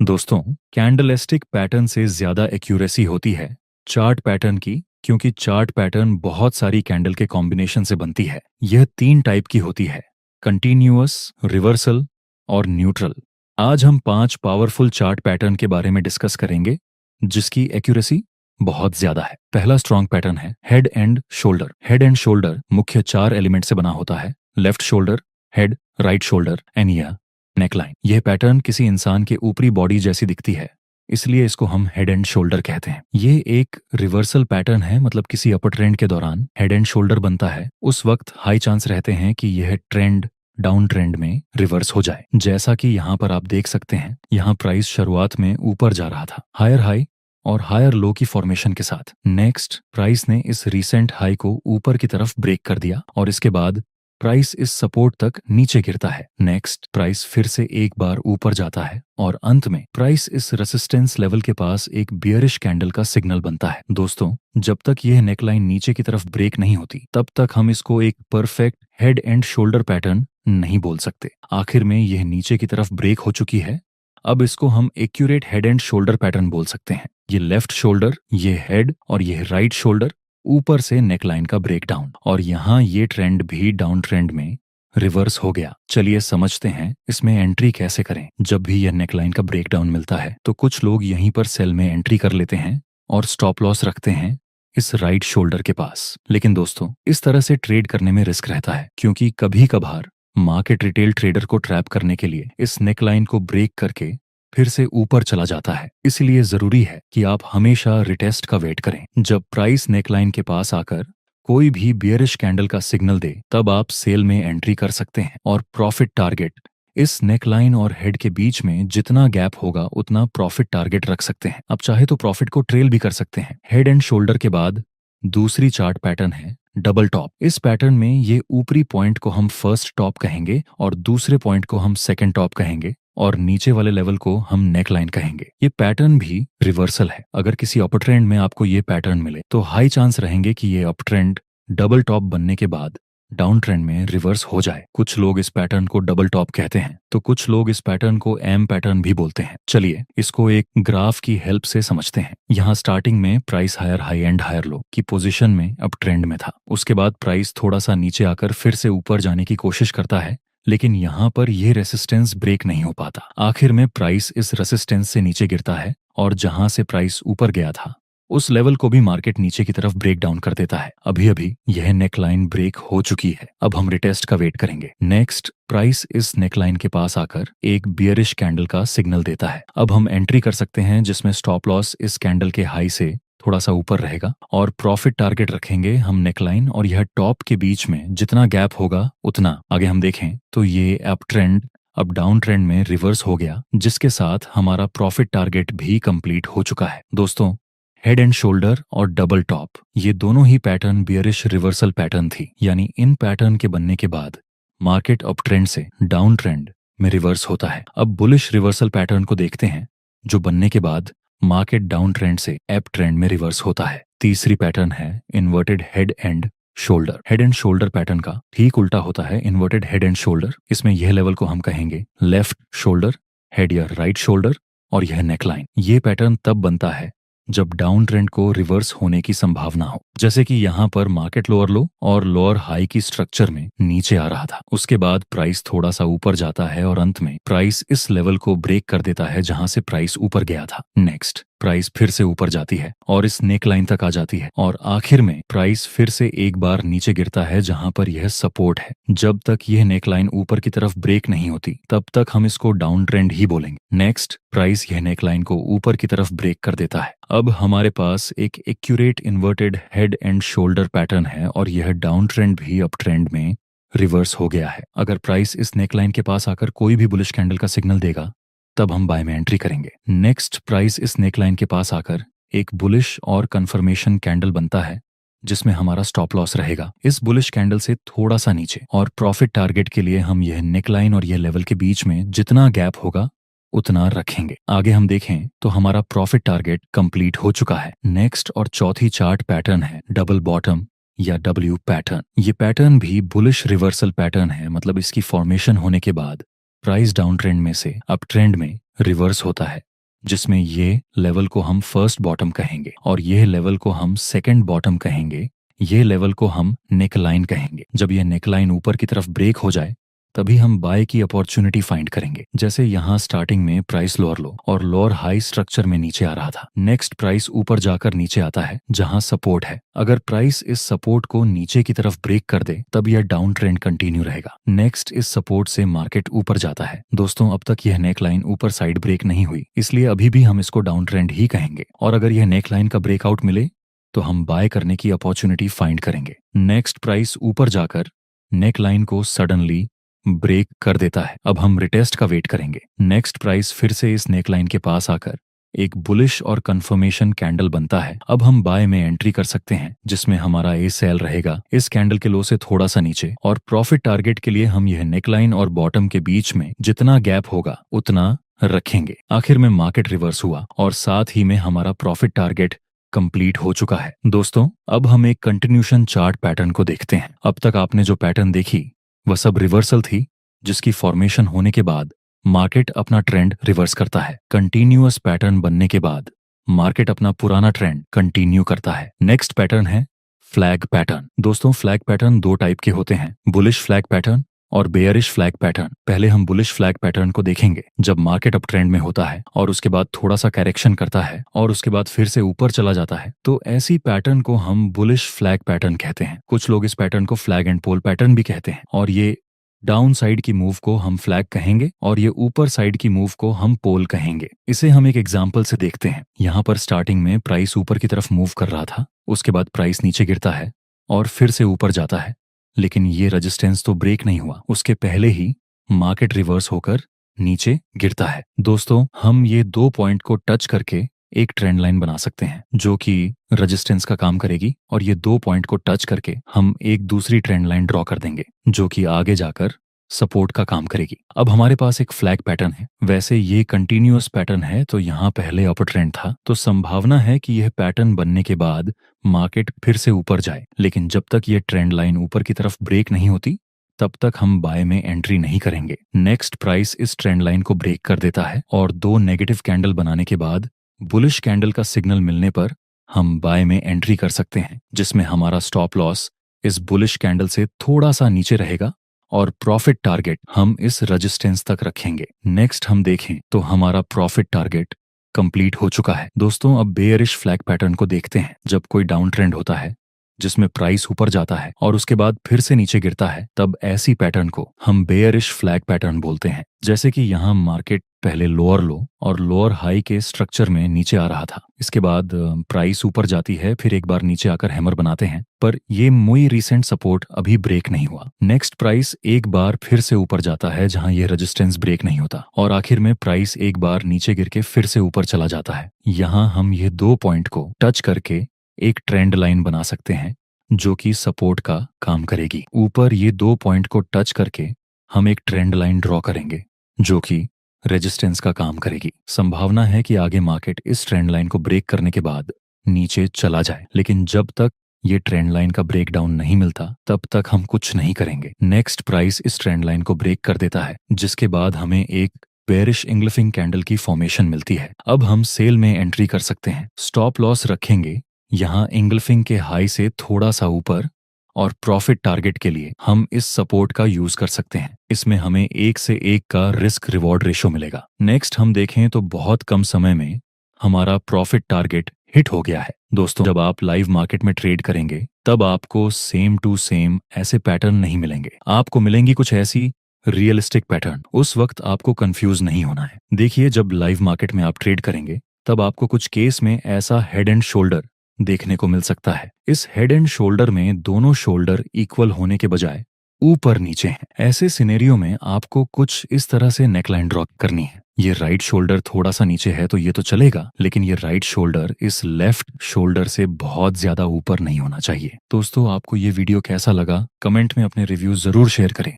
दोस्तों, candlestick pattern से ज़्यादा एक्यूरेसी होती है चार्ट पैटर्न की, क्योंकि चार्ट पैटर्न बहुत सारी कैंडल के कॉम्बिनेशन से बनती है। यह 3 टाइप की होती है: कंटिन्यूअस, रिवर्सल और न्यूट्रल। आज हम 5 पावरफुल चार्ट पैटर्न के बारे में डिस्कस करेंगे जिसकी एक्यूरेसी बहुत ज्यादा है। पहला स्ट्रॉन्ग पैटर्न है head and shoulder. Head and shoulder मुख्य 4 एलिमेंट से बना होता है: left shoulder, head, right shoulder and year, neckline. यह पैटर्न किसी इंसान के ऊपरी बॉडी जैसी दिखती है, इसलिए इसको हम हेड एंड शोल्डर कहते हैं। ये एक रिवर्सल पैटर्न है, मतलब किसी अपर ट्रेंड के दौरान हेड एंड शोल्डर बनता है, उस वक्त हाई चांस रहते हैं कि यह ट्रेंड डाउन ट्रेंड में रिवर्स हो जाए। जैसा कि यहाँ पर आप देख सकते हैं, यहाँ प्राइस शुरुआत में ऊपर जा रहा था, हायर हाई और हायर लो की फॉर्मेशन के साथ। नेक्स्ट प्राइस ने इस रीसेंट हाई को ऊपर की तरफ ब्रेक कर दिया और इसके बाद प्राइस इस सपोर्ट तक नीचे गिरता है। नेक्स्ट प्राइस फिर से एक बार ऊपर जाता है और अंत में प्राइस इस रेसिस्टेंस लेवल के पास एक बियरिश कैंडल का सिग्नल बनता है। दोस्तों, जब तक यह नेकलाइन नीचे की तरफ ब्रेक नहीं होती, तब तक हम इसको एक perfect head and shoulder pattern नहीं बोल सकते। आखिर में यह नीचे की तरफ ब्रेक हो चुकी है, अब इसको हम accurate head and shoulder pattern बोल सकते हैं। ये लेफ्ट शोल्डर, ये हेड और ये राइट शोल्डर, ऊपर से नेकलाइन का ब्रेकडाउन, और यहाँ ये ट्रेंड भी डाउन ट्रेंड में रिवर्स हो गया। चलिए समझते हैं इसमें एंट्री कैसे करें। जब भी यह नेकलाइन का ब्रेकडाउन मिलता है तो कुछ लोग यहीं पर सेल में एंट्री कर लेते हैं और स्टॉप लॉस रखते हैं इस राइट शोल्डर के पास। लेकिन दोस्तों, इस तरह से ट्रेड करने में रिस्क रहता है, क्योंकि कभी कभार मार्केट रिटेल ट्रेडर को ट्रैप करने के लिए इस नेकलाइन को ब्रेक करके फिर से ऊपर चला जाता है। इसलिए जरूरी है कि आप हमेशा रिटेस्ट का वेट करें। जब प्राइस नेकलाइन के पास आकर कोई भी बियरिश कैंडल का सिग्नल दे, तब आप सेल में एंट्री कर सकते हैं और प्रॉफिट टारगेट इस नेकलाइन और हेड के बीच में जितना गैप होगा उतना प्रॉफिट टारगेट रख सकते हैं। आप चाहे तो प्रॉफिट को ट्रेल भी कर सकते हैं। हेड एंड शोल्डर के बाद दूसरी चार्ट पैटर्न है डबल टॉप। इस पैटर्न में ये ऊपरी पॉइंट को हम फर्स्ट टॉप कहेंगे और दूसरे पॉइंट को हम सेकंड टॉप कहेंगे और नीचे वाले लेवल को हम नेकलाइन कहेंगे। ये पैटर्न भी रिवर्सल है। अगर किसी अपर ट्रेंड में आपको ये पैटर्न मिले तो हाई चांस रहेंगे कि ये अप ट्रेंड डबल टॉप बनने के बाद डाउन ट्रेंड में रिवर्स हो जाए। कुछ लोग इस पैटर्न को डबल टॉप कहते हैं, तो कुछ लोग इस पैटर्न को एम पैटर्न भी बोलते हैं। चलिए इसको एक ग्राफ की हेल्प से समझते हैं। यहाँ स्टार्टिंग में price higher high and higher low की पोजीशन में अप ट्रेंड में था। उसके बाद प्राइस थोड़ा सा नीचे आकर फिर से ऊपर जाने की कोशिश करता है, लेकिन यहाँ पर यह रेसिस्टेंस ब्रेक नहीं हो पाता। आखिर में प्राइस इस रेसिस्टेंस से नीचे गिरता है और जहां से प्राइस ऊपर गया था उस लेवल को भी मार्केट नीचे की तरफ ब्रेक डाउन कर देता है। अभी अभी यह नेकलाइन ब्रेक हो चुकी है। अब हम रिटेस्ट का वेट करेंगे। नेक्स्ट प्राइस इस नेकलाइन के पास आकर एक बियरिश कैंडल का सिग्नल देता है। अब हम एंट्री कर सकते हैं, जिसमें स्टॉप लॉस इस कैंडल के हाई से थोड़ा सा ऊपर रहेगा और प्रॉफिट टारगेट रखेंगे हम नेकलाइन और यह टॉप के बीच में जितना गैप होगा उतना। आगे हम देखें तो ये अप ट्रेंड अब डाउन ट्रेंड में रिवर्स हो गया, जिसके साथ हमारा प्रॉफिट टारगेट भी कंप्लीट हो चुका है। दोस्तों, हेड एंड शोल्डर और डबल टॉप ये दोनों ही पैटर्न बियरिश रिवर्सल पैटर्न थी, यानी इन पैटर्न के बनने के बाद मार्केट अप ट्रेंड से डाउन ट्रेंड में रिवर्स होता है। अब बुलिश रिवर्सल पैटर्न को देखते हैं, जो बनने के बाद मार्केट डाउन ट्रेंड से अप ट्रेंड में रिवर्स होता है। तीसरी पैटर्न है inverted head and shoulder. Head and shoulder pattern का ठीक उल्टा होता है इन्वर्टेड हेड एंड शोल्डर। इसमें यह लेवल को हम कहेंगे लेफ्ट शोल्डर, हेड या राइट शोल्डर और यह नेकलाइन। ये पैटर्न तब बनता है जब डाउन ट्रेंड को रिवर्स होने की संभावना हो, जैसे कि यहाँ पर मार्केट लोअर लो और लोअर हाई की स्ट्रक्चर में नीचे आ रहा था। उसके बाद प्राइस थोड़ा सा ऊपर जाता है और अंत में प्राइस इस लेवल को ब्रेक कर देता है जहां से प्राइस ऊपर गया था। नेक्स्ट प्राइस फिर से ऊपर जाती है और इस नेक लाइन तक आ जाती है और आखिर में प्राइस फिर से एक बार नीचे गिरता है जहां पर यह सपोर्ट है। जब तक यह नेक लाइन ऊपर की तरफ ब्रेक नहीं होती तब तक हम इसको डाउन ट्रेंड ही बोलेंगे। नेक्स्ट प्राइस यह नेक लाइन को ऊपर की तरफ ब्रेक कर देता है। अब हमारे पास एक accurate inverted head and shoulder pattern है और यह डाउन ट्रेंड भी अप ट्रेंड में रिवर्स हो गया है। अगर प्राइस इस नेकलाइन के पास आकर कोई भी बुलिश कैंडल का सिग्नल देगा तब हम बाय में एंट्री करेंगे। नेक्स्ट प्राइस इस नेकलाइन के पास आकर एक बुलिश और कंफर्मेशन कैंडल बनता है, जिसमें हमारा स्टॉप लॉस रहेगा इस बुलिश कैंडल से थोड़ा सा नीचे, और प्रॉफिट टारगेट के लिए हम यह नेकलाइन और यह लेवल के बीच में जितना गैप होगा उतना रखेंगे। आगे हम देखें तो हमारा प्रॉफिट टारगेट कंप्लीट हो चुका है। नेक्स्ट और चौथी चार्ट पैटर्न है डबल बॉटम या डब्ल्यू पैटर्न। ये पैटर्न भी बुलिश रिवर्सल पैटर्न है, मतलब इसकी फॉर्मेशन होने के बाद प्राइस डाउन ट्रेंड में से अप ट्रेंड में रिवर्स होता है, जिसमें ये लेवल को हम फर्स्ट बॉटम कहेंगे और ये लेवल को हम सेकंड बॉटम कहेंगे, ये लेवल को हम नेक लाइन कहेंगे। जब ये नेक लाइन ऊपर की तरफ ब्रेक हो जाए तभी हम बाय की अपॉर्चुनिटी फाइंड करेंगे। जैसे यहाँ स्टार्टिंग में प्राइस लोअर लो और लोअर हाई स्ट्रक्चर में नीचे आ रहा था। नेक्स्ट प्राइस ऊपर जाकर नीचे आता है जहाँ सपोर्ट है। अगर प्राइस इस सपोर्ट को नीचे की तरफ ब्रेक कर दे तब यह डाउन ट्रेंड कंटिन्यू रहेगा। नेक्स्ट इस सपोर्ट से मार्केट ऊपर जाता है। दोस्तों, अब तक यह नेक लाइन ऊपर साइड ब्रेक नहीं हुई, इसलिए अभी भी हम इसको डाउन ट्रेंड ही कहेंगे। और अगर यह नेक लाइन का ब्रेकआउट मिले तो हम बाय करने की अपॉर्चुनिटी फाइंड करेंगे। नेक्स्ट प्राइस ऊपर जाकर नेक लाइन को सडनली ब्रेक कर देता है। अब हम रिटेस्ट का वेट करेंगे। नेक्स्ट प्राइस फिर से इस नेक लाइन के पास आकर एक बुलिश और कंफर्मेशन कैंडल बनता है। अब हम बाय में एंट्री कर सकते हैं, जिसमें हमारा ए सेल रहेगा इस कैंडल के लो से थोड़ा सा नीचे, और प्रॉफिट टारगेट के लिए हम यह नेकलाइन और बॉटम के बीच में जितना गैप होगा उतना रखेंगे। आखिर में मार्केट रिवर्स हुआ और साथ ही में हमारा प्रॉफिट टारगेट कंप्लीट हो चुका है। दोस्तों, अब हम एक कंटिन्यूशन चार्ट पैटर्न को देखते हैं। अब तक आपने जो पैटर्न देखी वह सब रिवर्सल थी, जिसकी फॉर्मेशन होने के बाद मार्केट अपना ट्रेंड रिवर्स करता है। कंटिन्यूअस पैटर्न बनने के बाद मार्केट अपना पुराना ट्रेंड कंटिन्यू करता है। नेक्स्ट पैटर्न है फ्लैग पैटर्न। दोस्तों, फ्लैग पैटर्न दो टाइप के होते हैं, बुलिश फ्लैग पैटर्न और बेयरिश फ्लैग पैटर्न। पहले हम बुलिश फ्लैग पैटर्न को देखेंगे, जब मार्केट अप ट्रेंड में होता है और उसके बाद थोड़ा सा करेक्शन करता है और उसके बाद फिर से ऊपर चला जाता है, तो ऐसी पैटर्न को हम बुलिश फ्लैग पैटर्न कहते हैं। कुछ लोग इस पैटर्न को फ्लैग एंड पोल पैटर्न भी कहते हैं। और ये डाउन साइड की मूव को हम फ्लैग कहेंगे और ये ऊपर साइड की मूव को हम पोल कहेंगे। इसे हम एक एग्जांपल से देखते हैं। यहाँ पर स्टार्टिंग में प्राइस ऊपर की तरफ मूव कर रहा था, उसके बाद प्राइस नीचे गिरता है और फिर से ऊपर जाता है, लेकिन ये रेजिस्टेंस तो ब्रेक नहीं हुआ, उसके पहले ही मार्केट रिवर्स होकर नीचे गिरता है। दोस्तों, हम ये दो पॉइंट को टच करके एक ट्रेंड लाइन बना सकते हैं जो कि रेजिस्टेंस का काम करेगी, और ये दो पॉइंट को टच करके हम एक दूसरी ट्रेंड लाइन ड्रॉ कर देंगे जो कि आगे जाकर सपोर्ट का काम करेगी। अब हमारे पास एक फ्लैग पैटर्न है। वैसे ये कंटिन्यूअस पैटर्न है, तो यहाँ पहले अपर ट्रेंड था, तो संभावना है कि यह पैटर्न बनने के बाद मार्केट फिर से ऊपर जाए, लेकिन जब तक ये ट्रेंड लाइन ऊपर की तरफ ब्रेक नहीं होती तब तक हम बाय में एंट्री नहीं करेंगे। नेक्स्ट प्राइस इस ट्रेंड लाइन को ब्रेक कर देता है और दो नेगेटिव कैंडल बनाने के बाद बुलिश कैंडल का सिग्नल मिलने पर हम बाय में एंट्री कर सकते हैं, जिसमें हमारा स्टॉप लॉस इस बुलिश कैंडल से थोड़ा सा नीचे रहेगा और प्रॉफिट टारगेट हम इस रेजिस्टेंस तक रखेंगे। नेक्स्ट हम देखें तो हमारा प्रॉफिट टारगेट कंप्लीट हो चुका है। दोस्तों, अब बेयरिश फ्लैग पैटर्न को देखते हैं। जब कोई डाउन ट्रेंड होता है जिसमें प्राइस ऊपर जाता है और उसके बाद फिर से नीचे गिरता है, तब ऐसी पैटर्न को हम बेयरिश फ्लैग पैटर्न बोलते हैं। जैसे कि यहाँ मार्केट पहले लोअर लो और लोअर हाई के स्ट्रक्चर में नीचे आ रहा था, इसके बाद प्राइस ऊपर जाती है, फिर एक बार नीचे आकर हैमर बनाते हैं, पर ये मुई रिसेंट सपोर्ट अभी ब्रेक नहीं हुआ। नेक्स्ट प्राइस एक बार फिर से ऊपर जाता है जहां ये रेजिस्टेंस ब्रेक नहीं होता, और आखिर में प्राइस एक बार नीचे गिर के फिर से ऊपर चला जाता है। यहाँ हम ये दो पॉइंट को टच करके एक ट्रेंड लाइन बना सकते हैं जो कि सपोर्ट का काम करेगी। ऊपर ये दो पॉइंट को टच करके हम एक ट्रेंड लाइन ड्रॉ करेंगे जो कि रेजिस्टेंस का काम करेगी। संभावना है कि आगे मार्केट इस ट्रेंड लाइन को ब्रेक करने के बाद नीचे चला जाए, लेकिन जब तक ये ट्रेंड लाइन का ब्रेकडाउन नहीं मिलता तब तक हम कुछ नहीं करेंगे। नेक्स्ट प्राइस इस ट्रेंड लाइन को ब्रेक कर देता है, जिसके बाद हमें एक बेरिश इंग्ल्फिंग कैंडल की फॉर्मेशन मिलती है। अब हम सेल में एंट्री कर सकते हैं। स्टॉप लॉस रखेंगे यहाँ इंग्ल्फिंग के हाई से थोड़ा सा ऊपर, और प्रॉफिट टारगेट के लिए हम इस सपोर्ट का यूज कर सकते हैं। इसमें हमें 1 से 1 का रिस्क रिवॉर्ड रेशो मिलेगा। नेक्स्ट हम देखें तो बहुत कम समय में हमारा प्रॉफिट टारगेट हिट हो गया है। दोस्तों, जब आप लाइव मार्केट में ट्रेड करेंगे तब आपको सेम टू सेम ऐसे पैटर्न नहीं मिलेंगे, आपको मिलेंगी कुछ ऐसी रियलिस्टिक पैटर्न। उस वक्त आपको कंफ्यूज नहीं होना है। देखिए, जब लाइव मार्केट में आप ट्रेड करेंगे तब आपको कुछ केस में ऐसा हेड एंड शोल्डर देखने को मिल सकता है। इस हेड एंड शोल्डर में दोनों शोल्डर इक्वल होने के बजाय ऊपर नीचे हैं। ऐसे सिनेरियो में आपको कुछ इस तरह से नेकलाइन ड्रॉ करनी है। ये राइट शोल्डर थोड़ा सा नीचे है तो ये तो चलेगा, लेकिन ये राइट शोल्डर इस लेफ्ट शोल्डर से बहुत ज्यादा ऊपर नहीं होना चाहिए। दोस्तों, आपको ये वीडियो कैसा लगा कमेंट में अपने रिव्यू जरूर शेयर करें।